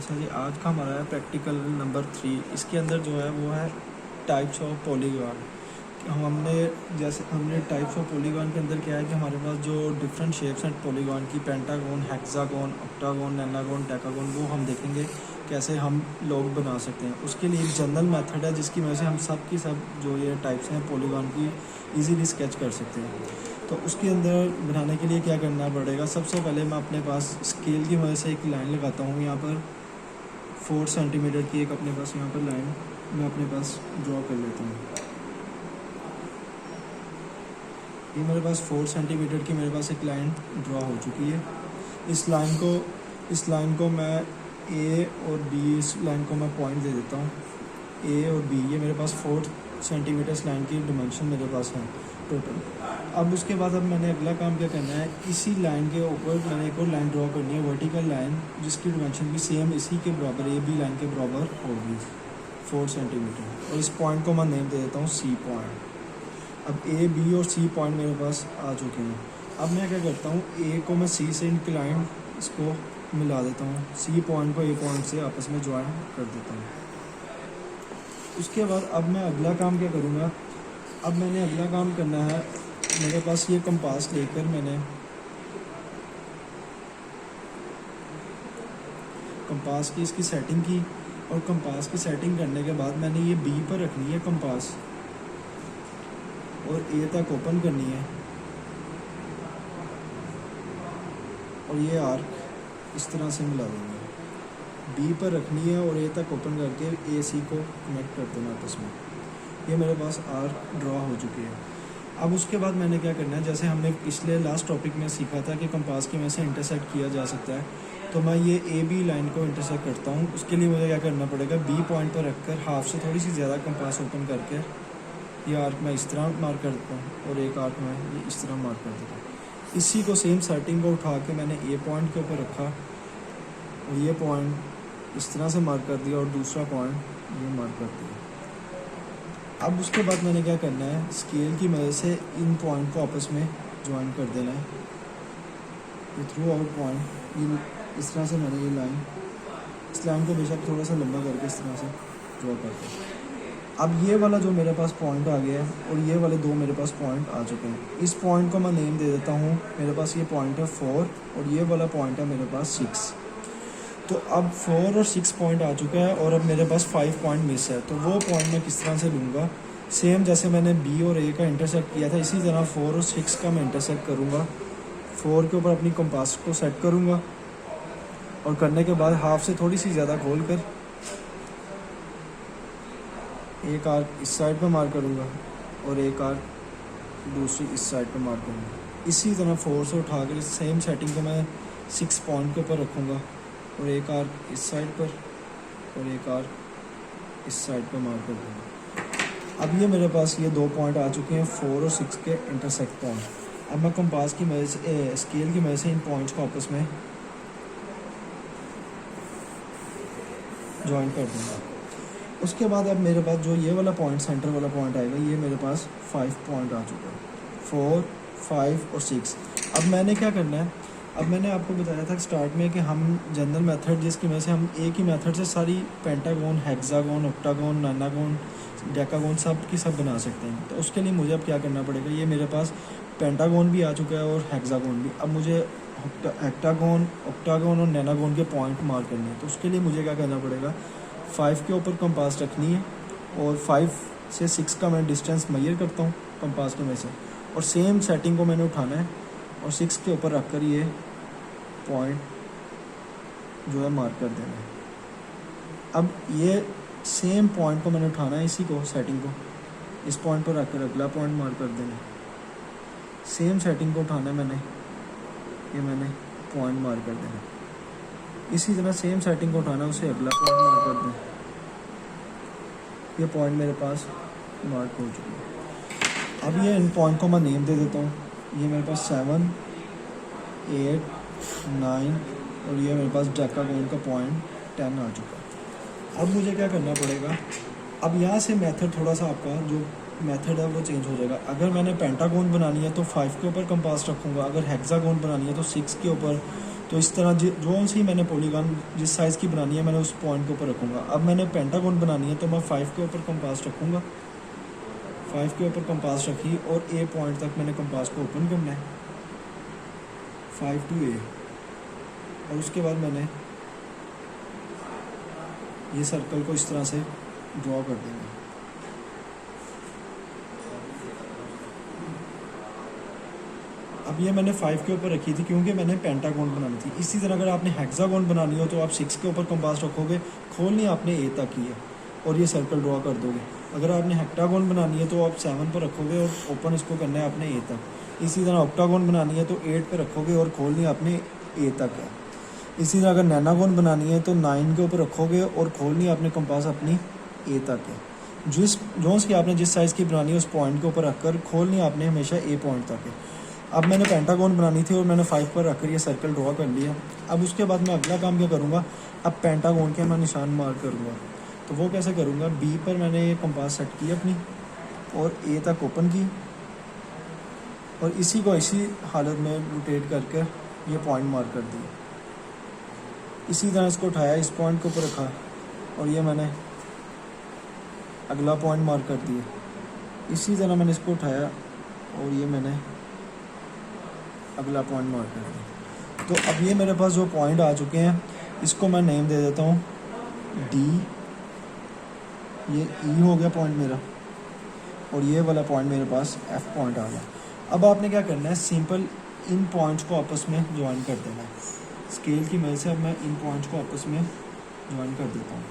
अच्छा जी, आज का हमारा है प्रैक्टिकल नंबर 3। इसके अंदर जो है वो है टाइप्स ऑफ पॉलीगॉन। हमने टाइप्स ऑफ पॉलीगॉन के अंदर क्या है कि हमारे पास जो डिफरेंट शेप्स हैं पॉलीगॉन की, पेंटागन, हेक्सागन, ऑक्टागन, नैनागन, डेकागन, वो हम देखेंगे कैसे हम लोग बना सकते हैं। उसके लिए एक जनरल मेथड है जिसकी वजह से हम सब की सब जो ये टाइप्स हैं पॉलीगॉन की इजीली स्केच कर सकते हैं। तो उसके अंदर बनाने के लिए क्या करना पड़ेगा, सबसे पहले मैं अपने पास स्केल की मदद से एक लाइन लगाता हूँ। यहाँ पर 4 सेंटीमीटर की एक अपने पास यहाँ पर लाइन मैं अपने पास ड्रॉ कर लेता हूँ। ये मेरे पास 4 सेंटीमीटर की मेरे पास एक लाइन ड्रॉ हो चुकी है। इस लाइन को मैं ए और बी, इस लाइन को मैं पॉइंट दे देता हूँ ए और बी। ये मेरे पास 4 सेंटीमीटर इस लाइन की डिमेंशन मेरे पास है टोटल। अब उसके बाद अब मैंने अगला काम क्या करना है, इसी लाइन के ऊपर मैंने एक और लाइन ड्रॉ करनी है, वर्टिकल लाइन, जिसकी डिमेंशन भी सेम इसी के बराबर, ए बी लाइन के बराबर होगी 4 सेंटीमीटर। और इस पॉइंट को मैं नेम दे देता हूँ सी पॉइंट। अब ए बी और सी पॉइंट मेरे पास आ चुके हैं। अब मैं क्या करता हूँ, ए को मैं सी से इंक्लाइन इसको मिला देता हूँ, सी पॉइंट को ए पॉइंट से आपस में ज्वाइन कर देता हूँ। उसके बाद अब मैं अगला काम क्या करूँगा, अब मैंने अगला काम करना है, मेरे पास ये कंपास लेकर मैंने कंपास की इसकी सेटिंग की, और कंपास की सेटिंग करने के बाद मैंने ये बी पर रखनी है कंपास और ए तक ओपन करनी है, और ये आर्क इस तरह से मिला देंगे। बी पर रखनी है और ए तक ओपन करके ए सी को कनेक्ट कर देना आपस में। ये मेरे पास आर्क ड्रॉ हो चुकी है। अब उसके बाद मैंने क्या करना है, जैसे हमने पिछले लास्ट टॉपिक में सीखा था कि कंपास की मदद से इंटरसेक्ट किया जा सकता है, तो मैं ये ए बी लाइन को इंटरसेक्ट करता हूँ। उसके लिए मुझे क्या करना पड़ेगा, बी पॉइंट पर रखकर हाफ से थोड़ी सी ज़्यादा कंपास ओपन करके ये आर्क मैं इस तरह मार्क कर देता हूँ और एक आर्क मैं ये इस तरह मार्क कर देता हूँ। इसी को सेम सेटिंग को उठा के मैंने ए पॉइंट के ऊपर रखा और ये पॉइंट इस तरह से मार्क कर दिया और दूसरा पॉइंट ये मार्क कर दिया। अब उसके बाद मैंने क्या करना है, स्केल की मदद से इन पॉइंट को आपस में ज्वाइन कर देना है। ये थ्रू आउट पॉइंट ये इस तरह से मैंने ये लाइन, इस लाइन को बेशक थोड़ा सा लंबा करके इस तरह से ड्रॉ करते हैं। अब ये वाला जो मेरे पास पॉइंट आ गया है और ये वाले दो मेरे पास पॉइंट आ चुके हैं। इस पॉइंट को मैं नेम दे देता हूँ, मेरे पास ये पॉइंट है 4 और ये वाला पॉइंट है मेरे पास 6। तो अब 4 और 6 पॉइंट आ चुका है और अब मेरे पास 5 पॉइंट मिस है। तो वो पॉइंट मैं किस तरह से लूँगा, सेम जैसे मैंने बी और ए का इंटरसेक्ट किया था इसी तरह 4 और 6 का मैं इंटरसेक्ट करूँगा। 4 के ऊपर अपनी कंपास को सेट करूँगा और करने के बाद हाफ से थोड़ी सी ज़्यादा खोल कर एक आर्क इस साइड पे मार्क करूँगा और एक आर्क दूसरी इस साइड पे मार्क करूँगा। इसी तरह 4 से उठा कर सेम सेटिंग को मैं 6 पॉइंट के ऊपर रखूँगा और एक आर्क इस साइड पर और एक आर्क इस साइड पर मार्क कर दूँगा। अब ये मेरे पास ये 2 पॉइंट आ चुके हैं 4 और 6 के इंटरसेक्ट पॉइंट। अब मैं कंपास की मदद से स्केल की मदद से इन पॉइंट्स को आपस में ज्वाइन कर दूँगा। उसके बाद अब मेरे पास जो ये वाला पॉइंट, सेंटर वाला पॉइंट आएगा, ये मेरे पास 5 पॉइंट आ चुका है, 4, 5 और 6। अब मैंने क्या करना है, अब मैंने आपको बताया था स्टार्ट में कि हम जनरल मेथड जिसकी वजह से हम एक ही मेथड से सारी पेंटागन, हेक्सागन, ऑक्टागन, नैनागन, डेकागन सब की सब बना सकते हैं। तो उसके लिए मुझे अब क्या करना पड़ेगा, ये मेरे पास पेंटागन भी आ चुका है और हेक्सागन भी। अब मुझे हेक्टागन, ऑक्टागन और नैनागन के पॉइंट मार्क करने हैं। तो उसके लिए मुझे क्या करना पड़ेगा, 5 के ऊपर कंपास रखनी है और 5 से 6 का मैं डिस्टेंस मेजर करता हूँ कंपास के में से, और सेम सेटिंग को मैंने उठाना है और 6 के ऊपर रख कर ये पॉइंट जो है मार्क कर देना है। अब ये सेम पॉइंट को मैंने उठाना है, इसी को सेटिंग को इस पॉइंट पर रख कर अगला पॉइंट मार्क कर देना है। सेम सेटिंग को उठाना है मैंने, ये मैंने पॉइंट मार्क कर देना है। इसी तरह सेम सेटिंग को उठाना है, उसे अगला पॉइंट मार्क कर दें। ये पॉइंट मेरे पास मार्क हो चुके हैं। अब ये इन पॉइंट को मैं नेम दे देता हूँ। ये मेरे पास 7, 8, 9 और ये मेरे पास डेकागन का पॉइंट 10 आ चुका है। अब मुझे क्या करना पड़ेगा, अब यहाँ से मेथड थोड़ा सा आपका जो मेथड है वो चेंज हो जाएगा। अगर मैंने पेंटागन बनानी है तो 5 के ऊपर कंपास रखूँगा, अगर हेक्सागन बनानी है तो 6 के ऊपर, तो इस तरह जो सी मैंने पॉलीगॉन जिस साइज़ की बनानी है मैंने उस पॉइंट के ऊपर रखूँगा। अब मैंने पेंटागन बनानी है तो मैं 5 के ऊपर कंपास रखूँगा, 5 के ऊपर कंपास रखी और ए पॉइंट तक मैंने कंपास को ओपन करना है 5 to A, और उसके बाद मैंने ये सर्कल को इस तरह से ड्रॉ कर देंगे। अब ये मैंने 5 के ऊपर रखी थी क्योंकि मैंने पेंटागन बनानी थी। इसी तरह अगर आपने हेक्सागन बनानी हो तो आप 6 के ऊपर कंपास रखोगे, खोलनी आपने ए तक ही है और ये सर्कल ड्रॉ कर दोगे। अगर आपने हेक्टागन बनानी है तो आप 7 पर रखोगे और ओपन इसको करना है आपने ए तक। इसी तरह ऑक्टागन बनानी है तो 8 पर रखोगे और खोलनी आपने ए तक है। इसी तरह अगर नैनागन बनानी है तो 9 के ऊपर रखोगे और खोलनी आपने कंपास अपनी ए तक है। जो सी आपने जिस साइज़ की बनानी है उस पॉइंट के ऊपर रखकर खोलनी आपने हमेशा ए पॉइंट तक है। अब मैंने पेंटागन बनानी थी और मैंने 5 पर रखकर ये सर्कल ड्रॉ कर लिया। अब उसके बाद मैं अगला काम क्या करूँगा, अब पेंटागन के मैं निशान मार्क करूँगा। तो वो कैसे करूँगा, बी पर मैंने ये कंपास सेट की अपनी और ए तक ओपन की और इसी को इसी हालत में रोटेट करके ये पॉइंट मार्क कर दिया। इसी तरह इसको उठाया, इस पॉइंट के ऊपर रखा और ये मैंने अगला पॉइंट मार्क कर दिया। इसी तरह मैंने इसको उठाया और ये मैंने अगला पॉइंट मार्क कर दिया। तो अब ये मेरे पास जो पॉइंट आ चुके हैं इसको मैं नेम दे देता हूँ डी, ये ई हो गया पॉइंट मेरा और ये वाला पॉइंट मेरे पास एफ पॉइंट आ गया। अब आपने क्या करना है, सिंपल इन पॉइंट्स को आपस में ज्वाइन कर देना है। स्केल की मदद से अब मैं इन पॉइंट्स को आपस में ज्वाइन कर देता हूँ।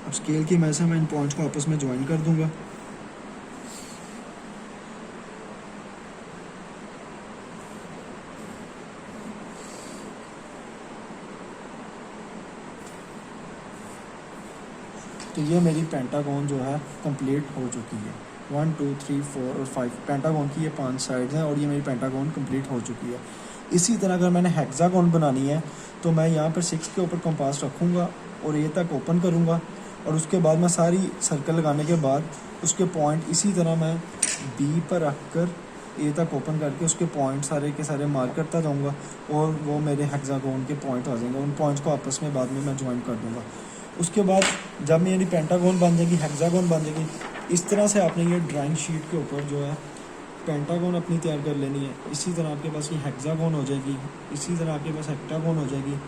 अब स्केल की मदद से मैं इन पॉइंट्स को आपस में ज्वाइन कर दूंगा। तो ये मेरी पेंटागन जो है कंप्लीट हो चुकी है। 1 2 3 4 और 5 पेंटागन की ये 5 साइड्स हैं और ये मेरी पेंटागन कंप्लीट हो चुकी है। इसी तरह अगर मैंने हेक्सागन बनानी है तो मैं यहाँ पर 6 के ऊपर कंपास रखूँगा और ए तक ओपन करूँगा और उसके बाद मैं सारी सर्कल लगाने के बाद उसके पॉइंट इसी तरह मैं बी पर रख कर ए तक ओपन करके उसके पॉइंट सारे के सारे मार्क करता जाऊँगा और वो मेरे हेक्सागन के पॉइंट आ जाएंगे। उन पॉइंट्स को आपस में बाद में मैं ज्वाइन कर दूँगा। उसके बाद जब मेरी पेंटागन बन जाएगी, हेक्सागन बन जाएगी, इस तरह से आपने ये ड्राइंग शीट के ऊपर जो है पेंटागन अपनी तैयार कर लेनी है। इसी तरह आपके पास ये हेक्सागन हो जाएगी, इसी तरह आपके पास हेक्टागन हो जाएगी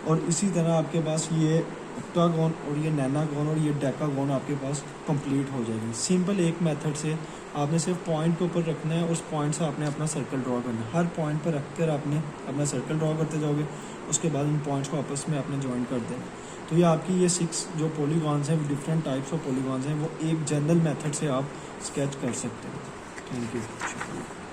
और इसी तरह आपके पास ये ऑक्टागन और ये नैनागन और ये डेकागन आपके पास कंप्लीट हो जाएगी। सिंपल एक मेथड से आपने सिर्फ पॉइंट के ऊपर रखना है, उस पॉइंट से आपने अपना सर्कल ड्रॉ करना है। हर पॉइंट पर रख कर आपने अपना सर्कल ड्रॉ करते जाओगे, उसके बाद इन पॉइंट्स को आपस में आपने ज्वाइन कर देना। तो ये आपकी ये 6 जो पॉलीगॉन्स हैं, डिफरेंट टाइप्स ऑफ पॉलीगॉन्स हैं, वो एक जनरल मेथड से आप स्केच कर सकते हैं। Thank you.